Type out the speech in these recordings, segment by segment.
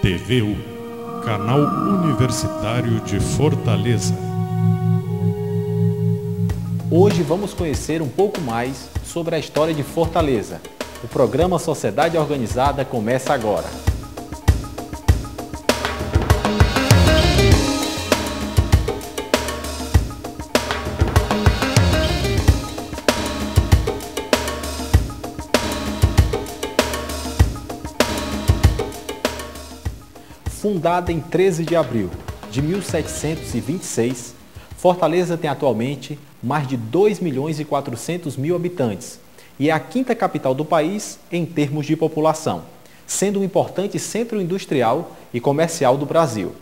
TVU, Canal Universitário de Fortaleza. Hoje vamos conhecer um pouco mais sobre a história de Fortaleza. O programa Sociedade Organizada começa agora. Fundada em 13 de abril de 1726, Fortaleza tem atualmente mais de 2.400.000 habitantes e é a quinta capital do país em termos de população, sendo um importante centro industrial e comercial do Brasil.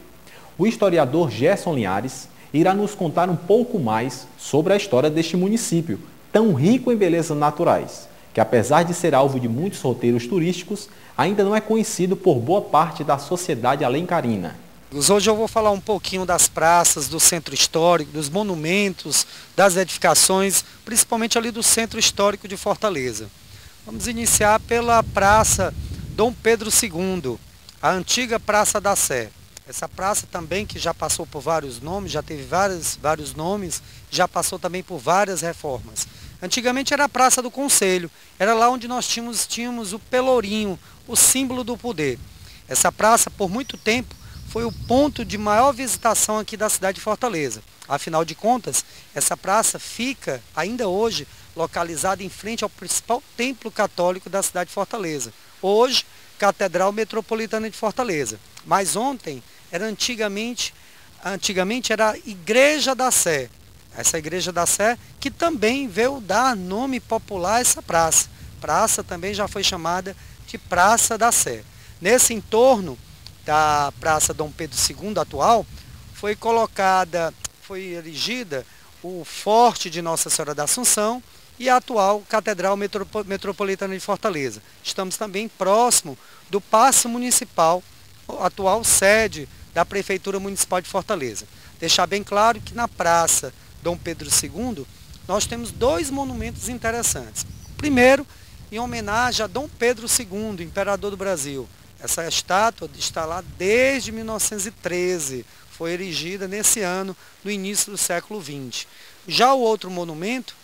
O historiador Gerson Linhares irá nos contar um pouco mais sobre a história deste município, tão rico em belezas naturais, que apesar de ser alvo de muitos roteiros turísticos, ainda não é conhecido por boa parte da sociedade alencarina. Hoje eu vou falar um pouquinho das praças, do centro histórico, dos monumentos, das edificações, principalmente ali do centro histórico de Fortaleza. Vamos iniciar pela Praça Dom Pedro II, a antiga Praça da Sé. Essa praça também que já passou por vários nomes, já teve vários nomes, já passou também por várias reformas. Antigamente era a Praça do Conselho, era lá onde nós tínhamos o Pelourinho, o símbolo do poder. Essa praça, por muito tempo, foi o ponto de maior visitação aqui da cidade de Fortaleza. Afinal de contas, essa praça fica, ainda hoje, localizada em frente ao principal templo católico da cidade de Fortaleza. Hoje, Catedral Metropolitana de Fortaleza. Mas ontem, antigamente era a Igreja da Sé. Essa Igreja da Sé, que também veio dar nome popular a essa praça. Praça também já foi chamada de Praça da Sé. Nesse entorno da Praça Dom Pedro II atual, foi erigida o Forte de Nossa Senhora da Assunção e a atual Catedral Metropolitana de Fortaleza. Estamos também próximo do Paço Municipal, atual sede da Prefeitura Municipal de Fortaleza. Deixar bem claro que na Praça Dom Pedro II, nós temos dois monumentos interessantes. Primeiro, em homenagem a Dom Pedro II, imperador do Brasil. Essa estátua está lá desde 1913, foi erigida nesse ano, no início do século XX. Já o outro monumento,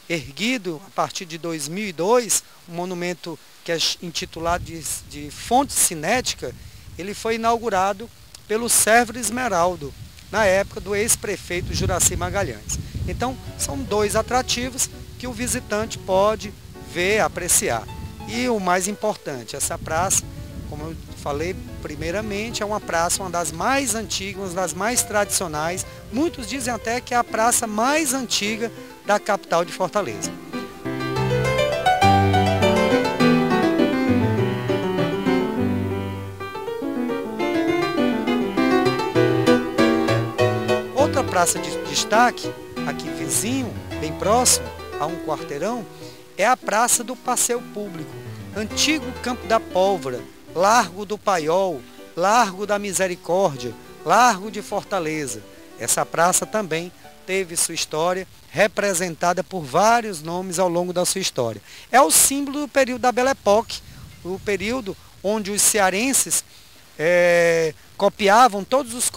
erguido a partir de 2002, um monumento que é intitulado de Fonte Cinética, ele foi inaugurado pelo Sérvio Esmeraldo, na época do ex-prefeito Juraci Magalhães. Então, são dois atrativos que o visitante pode ver, apreciar. E o mais importante, essa praça, como eu falei primeiramente, é uma praça, uma das mais antigas, uma das mais tradicionais. Muitos dizem até que é a praça mais antiga da capital de Fortaleza. Outra praça de destaque, aqui vizinho, bem próximo, a um quarteirão, é a Praça do Passeio Público, antigo Campo da Pólvora, Largo do Paiol, Largo da Misericórdia, Largo de Fortaleza. Essa praça também teve sua história representada por vários nomes ao longo da sua história. É o símbolo do período da Belle Époque, o período onde os cearenses copiavam todos os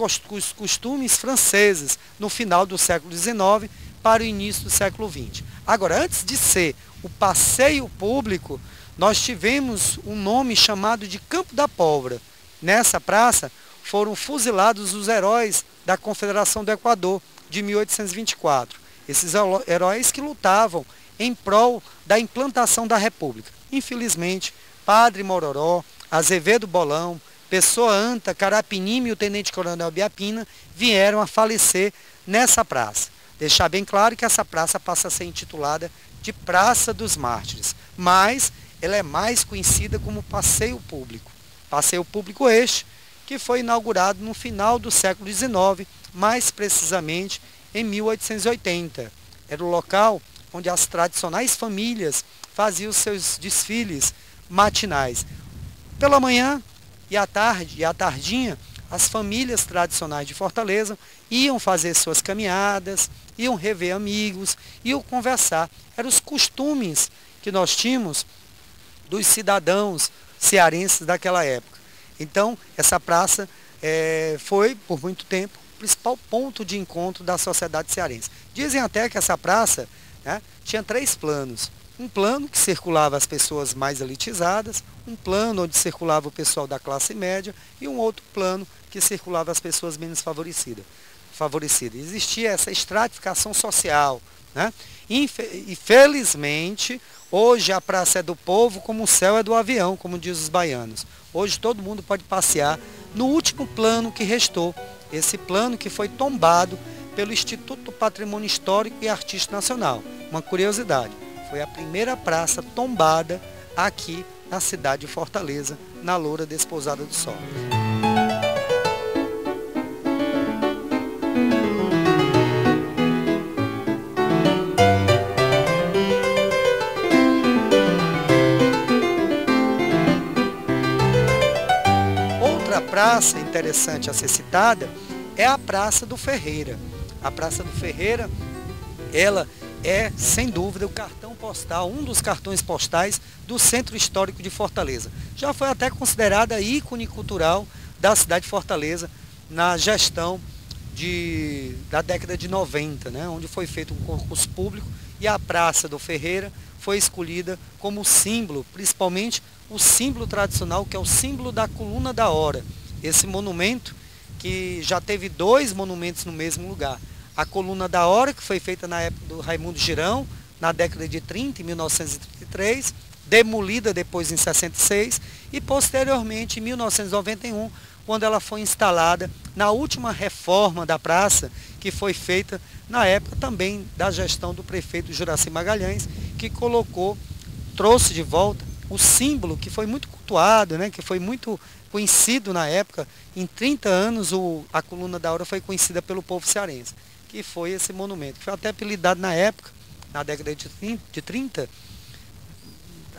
costumes franceses no final do século XIX para o início do século XX. Agora, antes de ser o passeio público, nós tivemos um nome chamado de Campo da Pólvora. Nessa praça foram fuzilados os heróis da Confederação do Equador de 1824. Esses heróis que lutavam em prol da implantação da República. Infelizmente, Padre Mororó, Azevedo Bolão, Pessoa Anta, Carapinima e o Tenente Coronel Biapina vieram a falecer nessa praça. Deixar bem claro que essa praça passa a ser intitulada de Praça dos Mártires, mas ela é mais conhecida como Passeio Público. Passeio Público este, que foi inaugurado no final do século XIX, mais precisamente em 1880. Era o local onde as tradicionais famílias faziam seus desfiles matinais. Pela manhã e à tarde, e à tardinha, as famílias tradicionais de Fortaleza iam fazer suas caminhadas, iam rever amigos, iam conversar. Eram os costumes que nós tínhamos dos cidadãos cearenses daquela época. Então, essa praça foi, por muito tempo, o principal ponto de encontro da sociedade cearense. Dizem até que essa praça, né, tinha 3 planos. Um plano que circulava as pessoas mais elitizadas, um plano onde circulava o pessoal da classe média e um outro plano que circulava as pessoas menos favorecidas. Existia essa estratificação social, né? Infelizmente, hoje a praça é do povo como o céu é do avião, como diz os baianos. Hoje todo mundo pode passear no último plano que restou, esse plano que foi tombado pelo Instituto do Patrimônio Histórico e Artístico Nacional. Uma curiosidade, foi a primeira praça tombada aqui na cidade de Fortaleza, na Loura Despousada do Sol. Outra praça interessante a ser citada é a Praça do Ferreira. A Praça do Ferreira, ela é, sem dúvida, o cartão postal, um dos cartões postais do Centro Histórico de Fortaleza. Já foi até considerada ícone cultural da cidade de Fortaleza na gestão da década de 90, né, onde foi feito um concurso público e a Praça do Ferreira foi escolhida como símbolo, principalmente o símbolo tradicional, que é o símbolo da Coluna da Hora. Esse monumento, que já teve 2 monumentos no mesmo lugar. A Coluna da Hora, que foi feita na época do Raimundo Girão, na década de 30, em 1933, demolida depois em 66 e posteriormente em 1991, quando ela foi instalada na última reforma da praça, que foi feita na época também da gestão do prefeito Juraci Magalhães, que trouxe de volta o símbolo que foi muito cultuado, né, que foi muito conhecido na época. Em 30 anos a Coluna da Hora foi conhecida pelo povo cearense, que foi esse monumento, que foi até apelidado na época, na década de 30,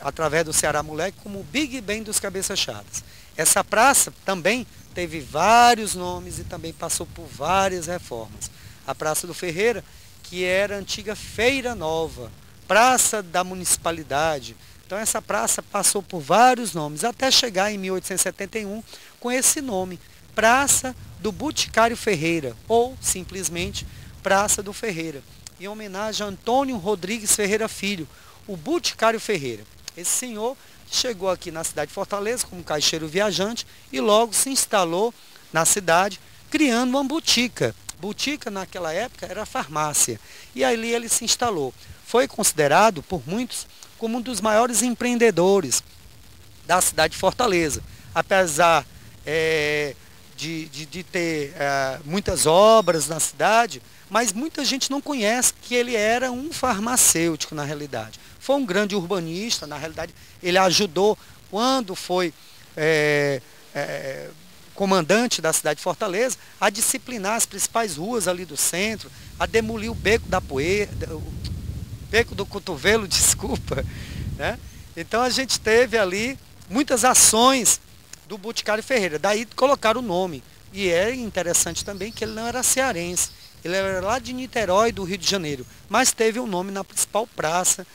através do Ceará Moleque, como o Big Ben dos Cabeças Chadas. Essa praça também teve vários nomes e também passou por várias reformas. A Praça do Ferreira, que era a antiga Feira Nova, Praça da Municipalidade. Então essa praça passou por vários nomes, até chegar em 1871 com esse nome, Praça do Boticário Ferreira, ou simplesmente Praça do Ferreira, em homenagem a Antônio Rodrigues Ferreira Filho, o Boticário Ferreira. Esse senhor chegou aqui na cidade de Fortaleza como caixeiro viajante e logo se instalou na cidade, criando uma botica. Botica naquela época era farmácia, e ali ele se instalou. Foi considerado por muitos como um dos maiores empreendedores da cidade de Fortaleza, apesar de ter muitas obras na cidade, mas muita gente não conhece que ele era um farmacêutico na realidade. Foi um grande urbanista, na realidade ele ajudou quando foi comandante da cidade de Fortaleza a disciplinar as principais ruas ali do centro, a demolir o Beco da Poeira, Beco do Cotovelo, desculpa, né? Então a gente teve ali muitas ações do Boticário Ferreira, daí colocaram o nome. E é interessante também que ele não era cearense, ele era lá de Niterói, do Rio de Janeiro, mas teve um nome na principal praça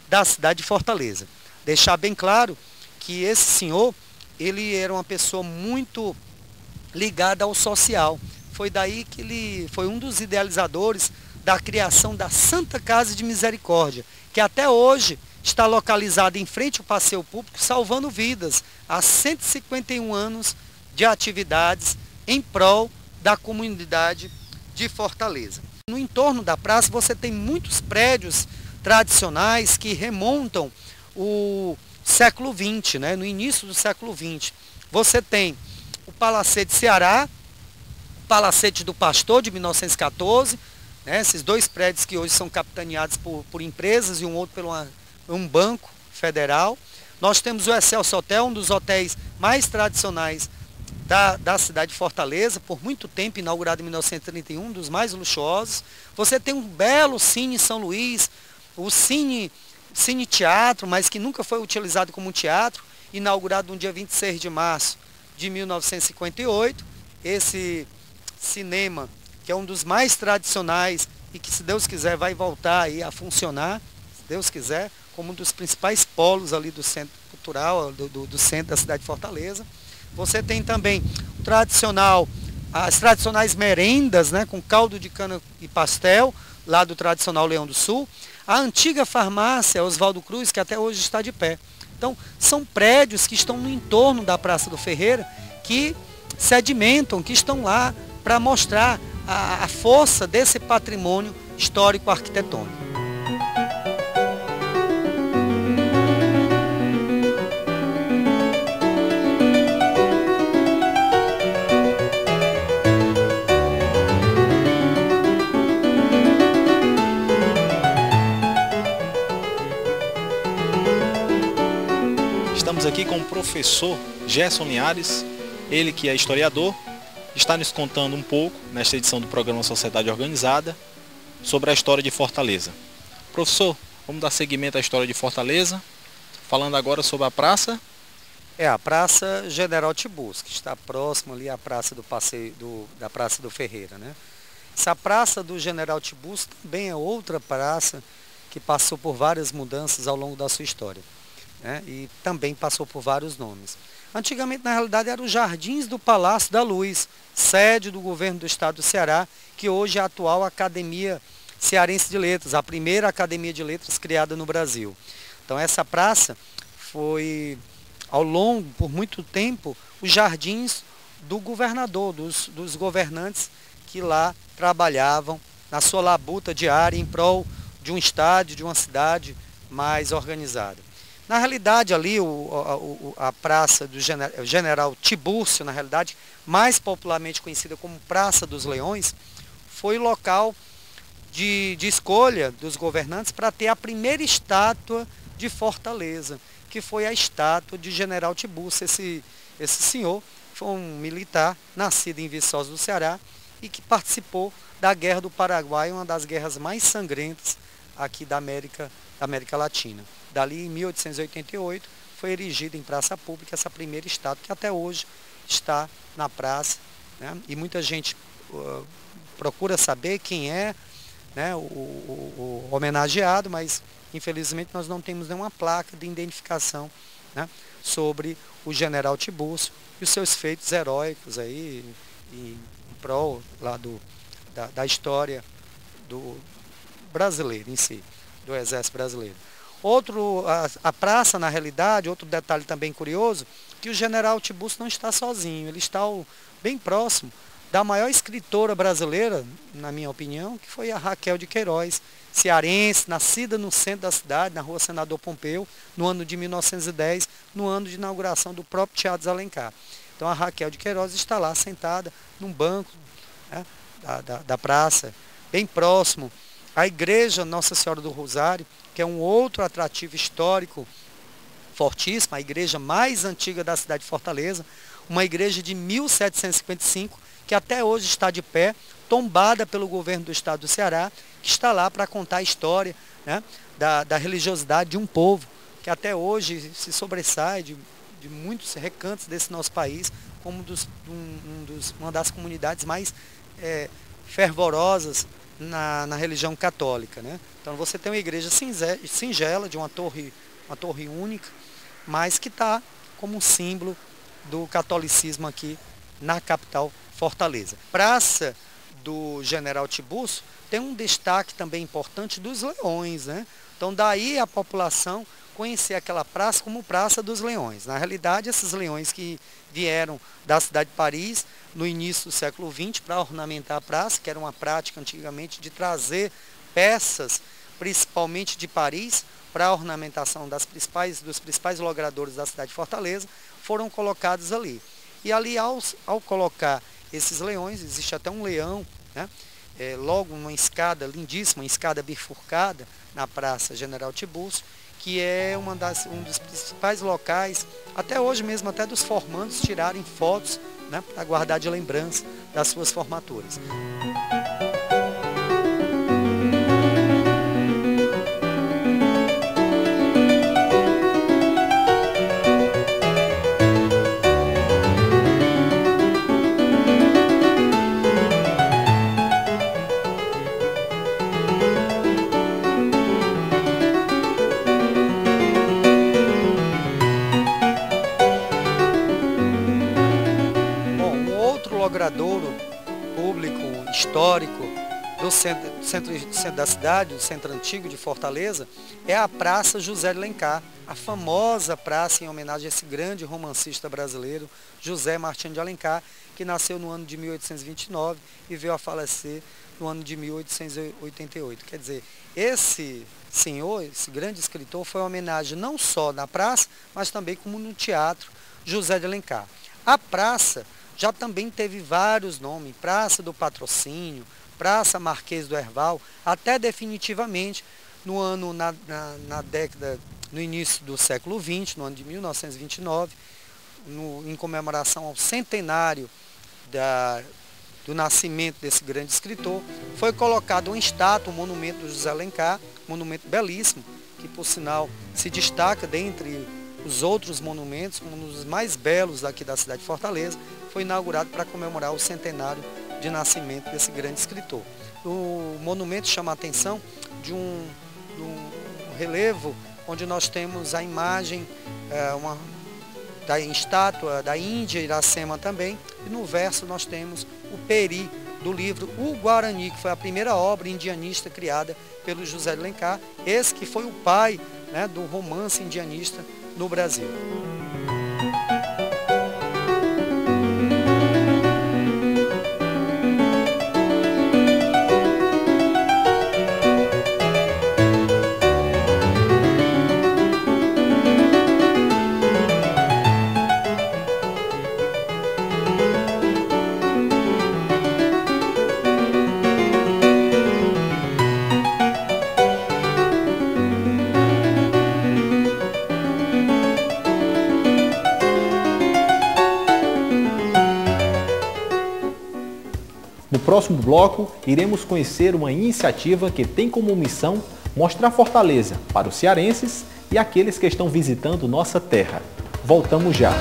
da cidade de Fortaleza. Deixar bem claro que esse senhor, ele era uma pessoa muito ligada ao social. Foi daí que ele foi um dos idealizadores da criação da Santa Casa de Misericórdia, que até hoje está localizada em frente ao Passeio Público, salvando vidas, há 151 anos de atividades em prol da comunidade de Fortaleza. No entorno da praça você tem muitos prédios tradicionais que remontam o século XX, né? No início do século XX. Você tem o Palacete Ceará, o Palacete do Pastor, de 1914, né? Esses 2 prédios que hoje são capitaneados por empresas e um outro por um banco federal. Nós temos o Excelsior Hotel, um dos hotéis mais tradicionais da cidade de Fortaleza, por muito tempo, inaugurado em 1931, um dos mais luxuosos. Você tem um belo Cine São Luís, o Cine Teatro, mas que nunca foi utilizado como teatro, inaugurado no dia 26 de março de 1958. esse cinema, que é um dos mais tradicionais e que, se Deus quiser, vai voltar aí a funcionar, se Deus quiser, como um dos principais polos ali do centro cultural, do centro da cidade de Fortaleza. Você tem também as tradicionais merendas, né, com caldo de cana e pastel, lá do tradicional Leão do Sul. A antiga farmácia Oswaldo Cruz, que até hoje está de pé. Então, são prédios que estão no entorno da Praça do Ferreira, que sedimentam, que estão lá para mostrar a força desse patrimônio histórico-arquitetônico. Estamos aqui com o professor Gerson Linhares, ele que é historiador, está nos contando um pouco, nesta edição do programa Sociedade Organizada, sobre a história de Fortaleza. Professor, vamos dar seguimento à história de Fortaleza, falando agora sobre a praça. A Praça General Tiburcio, que está próximo ali à praça da Praça do Ferreira, né? Essa Praça do General Tiburcio também é outra praça que passou por várias mudanças ao longo da sua história, né? E também passou por vários nomes. Antigamente, na realidade, eram os Jardins do Palácio da Luz, sede do governo do estado do Ceará, que hoje é a atual Academia Cearense de Letras, a primeira academia de letras criada no Brasil. Então, essa praça foi, ao longo, por muito tempo, os jardins do governador, dos governantes que lá trabalhavam na sua labuta diária em prol de um estado, de uma cidade mais organizada. Na realidade, ali, a praça do General Tiburcio, na realidade, mais popularmente conhecida como Praça dos Leões, foi o local de escolha dos governantes para ter a primeira estátua de Fortaleza, que foi a estátua de General Tiburcio. Esse senhor foi um militar nascido em Viçosa do Ceará e que participou da Guerra do Paraguai, uma das guerras mais sangrentas aqui da América Latina. Dali, em 1888, foi erigida em praça pública essa primeira estátua, que até hoje está na praça, né? E muita gente procura saber quem é, né, o homenageado, mas infelizmente nós não temos nenhuma placa de identificação, né, sobre o General Tiburcio e os seus feitos heróicos aí, em prol lá da história do brasileiro em si, do Exército Brasileiro. A praça, na realidade, outro detalhe também curioso, que o General Tiburcio não está sozinho, ele está bem próximo da maior escritora brasileira, na minha opinião, que foi a Raquel de Queiroz, cearense, nascida no centro da cidade, na rua Senador Pompeu, no ano de 1910, no ano de inauguração do próprio Teatro Alencar. Então a Raquel de Queiroz está lá sentada num banco, né, da praça, bem próximo à Igreja Nossa Senhora do Rosário, que é um outro atrativo histórico fortíssimo, a igreja mais antiga da cidade de Fortaleza, uma igreja de 1755, que até hoje está de pé, tombada pelo governo do estado do Ceará, que está lá para contar a história, né, da religiosidade de um povo, que até hoje se sobressai de muitos recantos desse nosso país, como uma das comunidades mais fervorosas na religião católica, né? Então você tem uma igreja singela, de uma torre única, mas que está como um símbolo do catolicismo aqui na capital Fortaleza. Praça do General Tiburcio tem um destaque também importante dos leões, né? Então daí a população conhecer aquela praça como Praça dos Leões. Na realidade, esses leões que vieram da cidade de Paris no início do século XX para ornamentar a praça, que era uma prática antigamente de trazer peças, principalmente de Paris, para a ornamentação dos principais logradouros da cidade de Fortaleza, foram colocados ali. E ali, ao colocar esses leões, existe até um leão, né? Logo uma escada lindíssima, uma escada bifurcada na Praça General Tiburcio, que é um dos principais locais, até hoje mesmo, até dos formandos tirarem fotos, né, para guardar de lembrança das suas formaturas. histórico do centro da cidade, do centro antigo de Fortaleza, é a Praça José de Alencar, a famosa praça em homenagem a esse grande romancista brasileiro, José Martins de Alencar, que nasceu no ano de 1829 e veio a falecer no ano de 1888. Quer dizer, esse senhor, esse grande escritor, foi uma homenagem não só na praça, mas também como no teatro José de Alencar. A praça já também teve vários nomes, Praça do Patrocínio, Praça Marquês do Herval, até definitivamente na década, no início do século XX, no ano de 1929, em comemoração ao centenário do nascimento desse grande escritor, foi colocado uma estátua, um monumento do José Alencar, monumento belíssimo, que por sinal se destaca dentre os outros monumentos, um dos mais belos aqui da cidade de Fortaleza, foi inaugurado para comemorar o centenário de nascimento desse grande escritor. O monumento chama a atenção de um relevo onde nós temos a imagem, da estátua da Índia Iracema também, e no verso nós temos o Peri, do livro O Guarani, que foi a primeira obra indianista criada pelo José de Alencar, esse que foi o pai, né, do romance indianista no Brasil. No próximo bloco, iremos conhecer uma iniciativa que tem como missão mostrar Fortaleza para os cearenses e aqueles que estão visitando nossa terra. Voltamos já!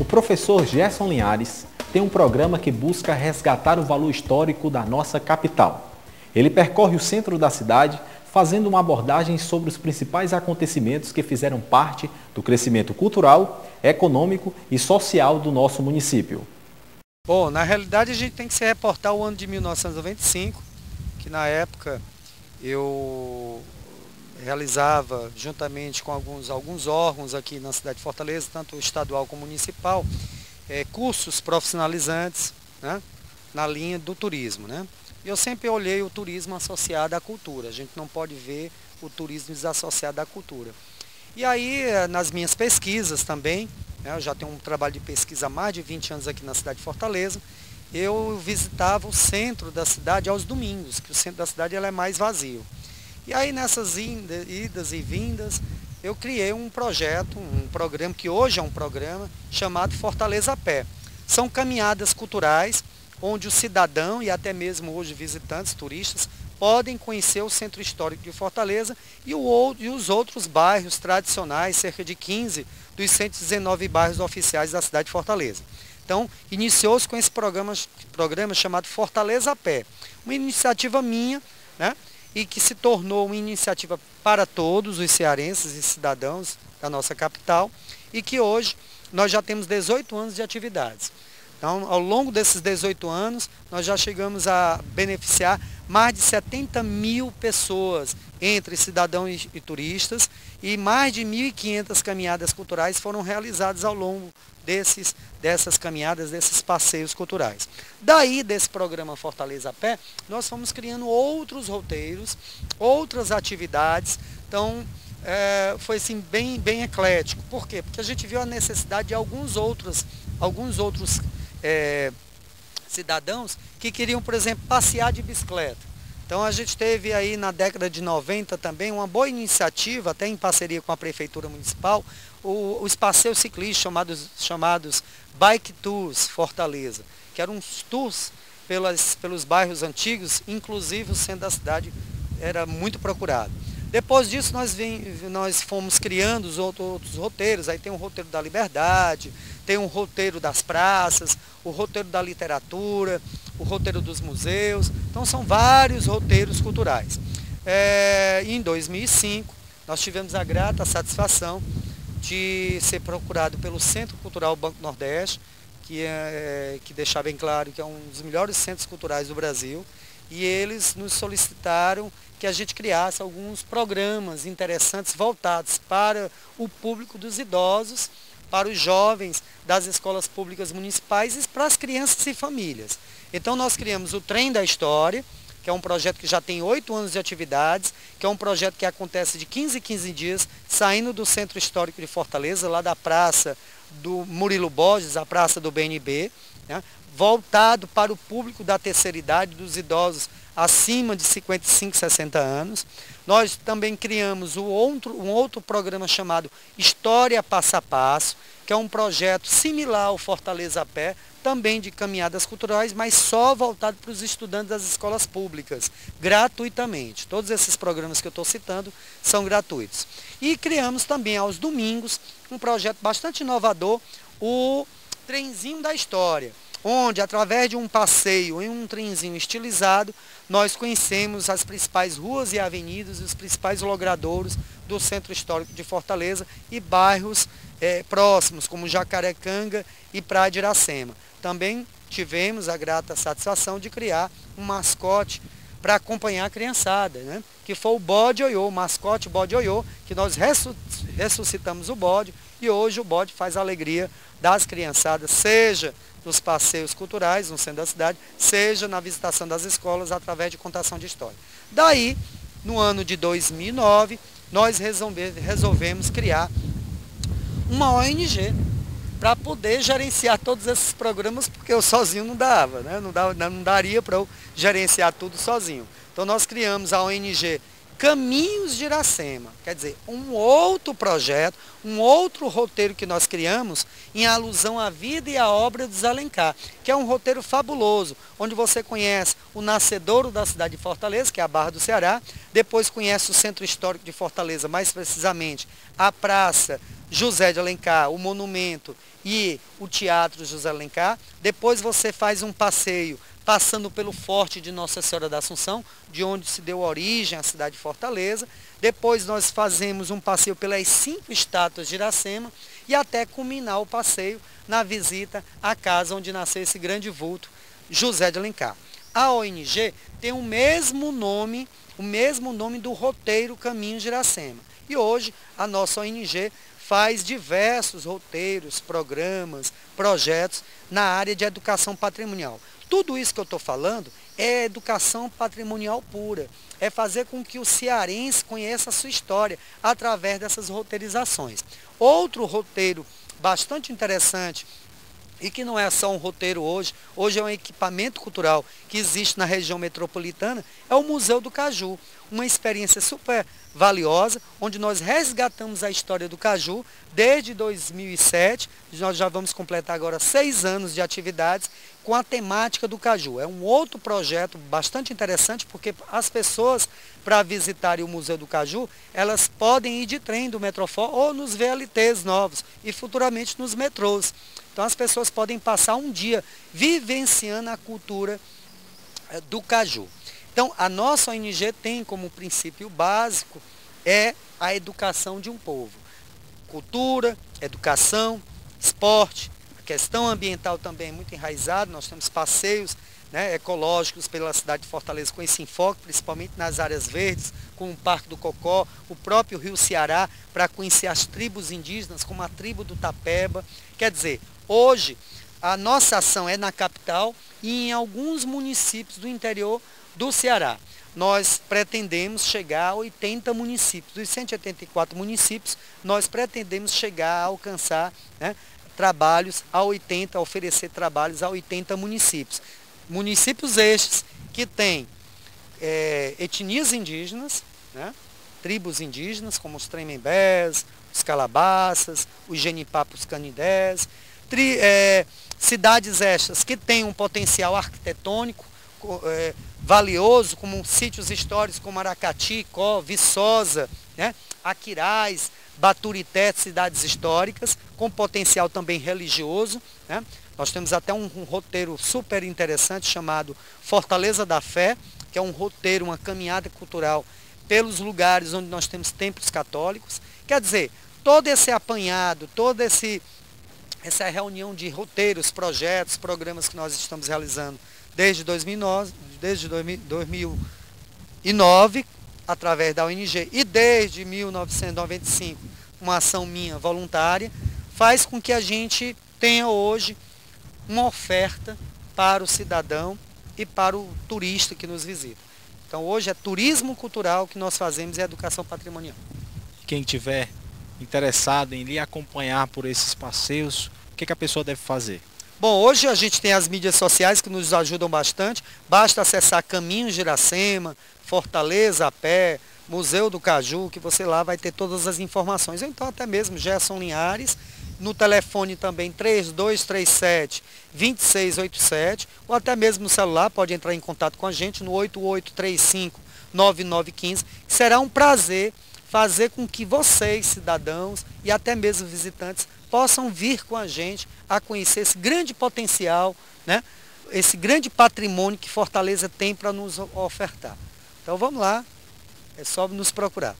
O professor Gerson Linhares tem um programa que busca resgatar o valor histórico da nossa capital. Ele percorre o centro da cidade, fazendo uma abordagem sobre os principais acontecimentos que fizeram parte do crescimento cultural, econômico e social do nosso município. Bom, na realidade a gente tem que se reportar ao ano de 1995, que na época eu realizava, juntamente com alguns órgãos aqui na cidade de Fortaleza, tanto estadual como municipal, cursos profissionalizantes, né, na linha do turismo, né? Eu sempre olhei o turismo associado à cultura, a gente não pode ver o turismo desassociado à cultura. E aí, nas minhas pesquisas também, né, eu já tenho um trabalho de pesquisa há mais de 20 anos aqui na cidade de Fortaleza, eu visitava o centro da cidade aos domingos, que o centro da cidade ela é mais vazio. E aí nessas idas e vindas, eu criei um projeto, um programa que hoje é um programa chamado Fortaleza a Pé. São caminhadas culturais onde o cidadão e até mesmo hoje visitantes, turistas, podem conhecer o centro histórico de Fortaleza e os outros bairros tradicionais, cerca de 15 dos 119 bairros oficiais da cidade de Fortaleza. Então, iniciou-se com esse programa chamado Fortaleza a Pé. Uma iniciativa minha, né? E que se tornou uma iniciativa para todos os cearenses e cidadãos da nossa capital e que hoje nós já temos 18 anos de atividades. Então, ao longo desses 18 anos, nós já chegamos a beneficiar mais de 70 mil pessoas, entre cidadãos e turistas, e mais de 1.500 caminhadas culturais foram realizadas ao longo dessas caminhadas, desses passeios culturais. Daí, desse programa Fortaleza a Pé, nós fomos criando outros roteiros, outras atividades. Então, foi assim, bem eclético. Por quê? Porque a gente viu a necessidade de alguns outros cidadãos que queriam, por exemplo, passear de bicicleta. Então a gente teve aí na década de 90 também uma boa iniciativa, até em parceria com a Prefeitura Municipal, os passeios ciclistas chamados Bike Tours Fortaleza, que eram uns tours pelos bairros antigos, inclusive o centro da cidade era muito procurado. Depois disso nós fomos criando os outros roteiros, aí tem o roteiro da liberdade, tem um roteiro das praças, o roteiro da literatura, o roteiro dos museus, então são vários roteiros culturais. Em 2005 nós tivemos a grata satisfação de ser procurado pelo Centro Cultural Banco Nordeste, que deixar bem claro que é um dos melhores centros culturais do Brasil, e eles nos solicitaram que a gente criasse alguns programas interessantes voltados para o público dos idosos, para os jovens das escolas públicas municipais e para as crianças e famílias. Então nós criamos o Trem da História, que é um projeto que já tem 8 anos de atividades, que é um projeto que acontece de 15 em 15 dias, saindo do Centro Histórico de Fortaleza, lá da Praça do Murilo Borges, a Praça do BNB, né, voltado para o público da terceira idade, dos idosos acima de 55, 60 anos. Nós também criamos um outro programa chamado História Passo a Passo, que é um projeto similar ao Fortaleza a Pé, também de caminhadas culturais, mas só voltado para os estudantes das escolas públicas, gratuitamente. Todos esses programas que eu estou citando são gratuitos. E criamos também aos domingos um projeto bastante inovador, o Trenzinho da História, onde, através de um passeio em um trenzinho estilizado, nós conhecemos as principais ruas e avenidas e os principais logradouros do Centro Histórico de Fortaleza e bairros próximos, como Jacarecanga e Praia de Iracema. Também tivemos a grata satisfação de criar um mascote para acompanhar a criançada, né? Que foi o Bode Oiô, o mascote Bode Oiô, que nós ressuscitamos o bode, e hoje o bode faz a alegria das criançadas, seja nos passeios culturais no centro da cidade, seja na visitação das escolas através de contação de história. Daí, no ano de 2009, nós resolvemos criar uma ONG para poder gerenciar todos esses programas, porque eu sozinho não dava, né? Não daria para eu gerenciar tudo sozinho. Então nós criamos a ONG Caminhos de Iracema, quer dizer, um outro projeto, um outro roteiro que nós criamos em alusão à vida e à obra de José Alencar, que é um roteiro fabuloso, onde você conhece o nascedouro da cidade de Fortaleza, que é a Barra do Ceará, depois conhece o Centro Histórico de Fortaleza, mais precisamente a Praça José de Alencar, o monumento e o Teatro José Alencar. Depois você faz um passeio passando pelo Forte de Nossa Senhora da Assunção, de onde se deu origem à cidade de Fortaleza. Depois nós fazemos um passeio pelas 5 estátuas de Iracema e até culminar o passeio na visita à casa onde nasceu esse grande vulto, José de Alencar. A ONG tem o mesmo nome do roteiro Caminhos de Iracema. E hoje a nossa ONG faz diversos roteiros, programas, projetos na área de educação patrimonial. Tudo isso que eu estou falando é educação patrimonial pura. É fazer com que o cearense conheça a sua história através dessas roteirizações. Outro roteiro bastante interessante, e que não é só um roteiro hoje é um equipamento cultural que existe na região metropolitana, é o Museu do Caju. Uma experiência super valiosa, onde nós resgatamos a história do caju desde 2007, nós já vamos completar agora 6 anos de atividades com a temática do caju. É um outro projeto bastante interessante, porque as pessoas, para visitarem o Museu do Caju, elas podem ir de trem do Metrofó ou nos VLTs novos e futuramente nos metrôs. Então as pessoas podem passar um dia vivenciando a cultura do caju. Então, a nossa ONG tem como princípio básico a educação de um povo. Cultura, educação, esporte, a questão ambiental também é muito enraizada. Nós temos passeios, né, ecológicos pela cidade de Fortaleza com esse enfoque, principalmente nas áreas verdes, como o Parque do Cocó, o próprio Rio Ceará, para conhecer as tribos indígenas, como a tribo do Tapeba. Quer dizer, hoje a nossa ação é na capital e em alguns municípios do interior do Ceará. Nós pretendemos chegar a 80 municípios. Dos 184 municípios, nós pretendemos chegar a alcançar, né, trabalhos a 80, oferecer trabalhos a 80 municípios. Municípios estes que têm etnias indígenas, né? Tribos indígenas, como os Tremembés, os Calabaças, os Genipapos Canidés, cidades estas que têm um potencial arquitetônico valioso, como sítios históricos como Aracati, Icó, Viçosa, né? Aquiraz, Baturité, cidades históricas, com potencial também religioso, né? Nós temos até um roteiro super interessante chamado Fortaleza da Fé, que é um roteiro, uma caminhada cultural pelos lugares onde nós temos templos católicos. Quer dizer, todo esse apanhado, toda essa reunião de roteiros, projetos, programas que nós estamos realizando desde 2009, através da ONG, e desde 1995, uma ação minha voluntária, faz com que a gente tenha hoje uma oferta para o cidadão e para o turista que nos visita. Então hoje é turismo cultural que nós fazemos e educação patrimonial. Quem tiver interessado em lhe acompanhar por esses passeios, o que a pessoa deve fazer? Bom, hoje a gente tem as mídias sociais que nos ajudam bastante. Basta acessar Caminhos de Iracema, Fortaleza a pé, Museu do Caju, que você lá vai ter todas as informações. Então até mesmo Gerson Linhares, no telefone também 3227-2687, ou até mesmo no celular, pode entrar em contato com a gente no 8835-9915. Será um prazer fazer com que vocês, cidadãos e até mesmo visitantes, possam vir com a gente a conhecer esse grande potencial, né? Esse grande patrimônio que Fortaleza tem para nos ofertar. Então vamos lá, é só nos procurar.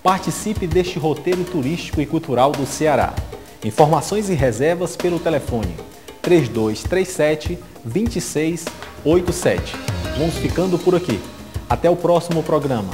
Participe deste roteiro turístico e cultural do Ceará. Informações e reservas pelo telefone 3237-2687. Vamos ficando por aqui. Até o próximo programa.